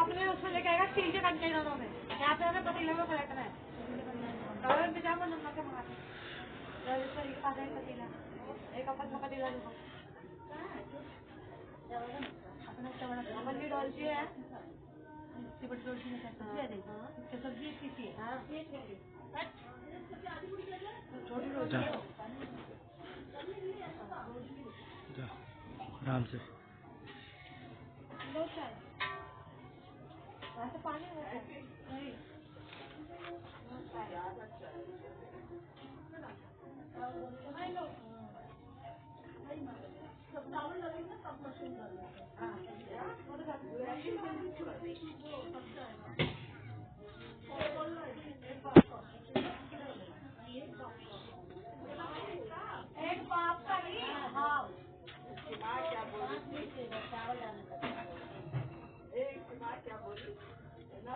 अपने उसमें लेके आएगा स्टील के कंटेनरों में। यहाँ पे हमें पतीले में पलटना है। डॉलर इंतजाम में नमक के मंगा के पास है पतीला, एक अपन का पतीला देखो अपने अपन की डोलची है, बड़ी डोलची में सब्जी इतनी है, छोटी डोलची आराम से पानी एक पाप का नहीं, हाँ क्या बोली क्या बोली ना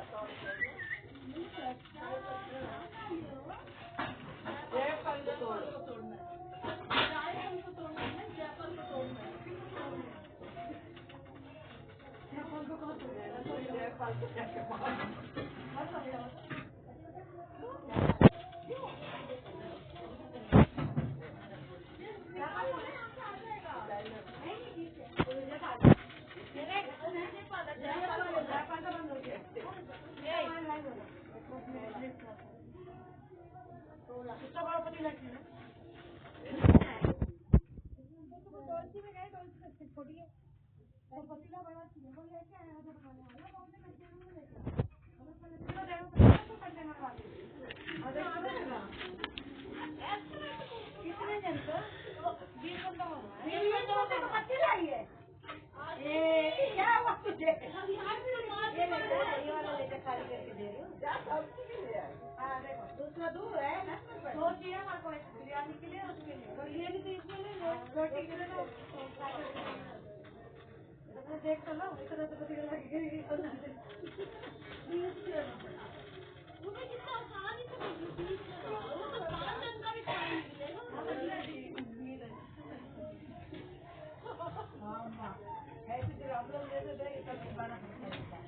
छोटी है पतीला बड़ा वो लेके आया तो बनाने वाला कितने जन को 20 बंदा हो पतीला ही है क्या हुआ तुझे ये वाला लेके खाली करके दे रही हूँ हाँ देखो दूसरा दूर है ना दो चीज़ हमारे को बिरयानी के लिए उसके लिए और ये भी तो इसके लिए रोटी के लिए तो देख तो लो इतना तो पता लगेगा मुझे कितना आसान ही तो वो तो 5 दिन का भी खाने मिलेगा हाँ ऐसे तो आप लोग जैसे देंगे तब बनाना पड़ता है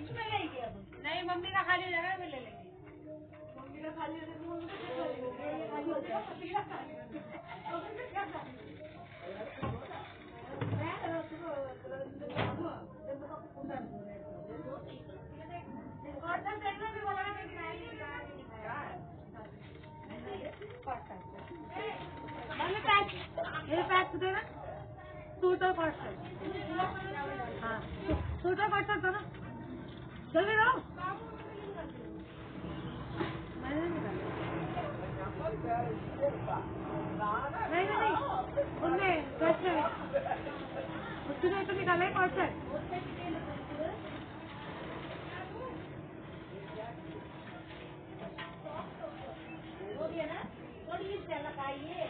इसमें नहीं किया नहीं मम्मी का खाली जगह में ले लेंगे मम्मी का खाली जगह में खाली हो जाएगा पतीला खाली तो फिर क्या करेंगे ये पैक देना सूट और कॉट सेट हाँ सूट और कॉट सेट दो ना जल्दी दो नहीं उनने कैसे उसने तो निकाला है कॉट सेट हो गया ना थोड़ी सी लगाइए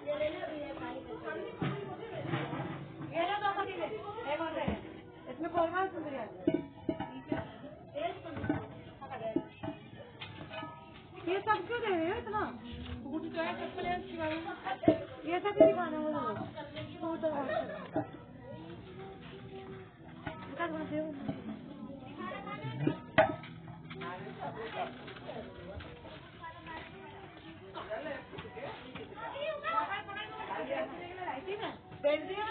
ये ले लो ये लो दो पतीले एक और ले इसमें खोलना ये सब क्यों दे रहे हो इतना ये सब क्यों दिखाना वो सूट और बेच दिया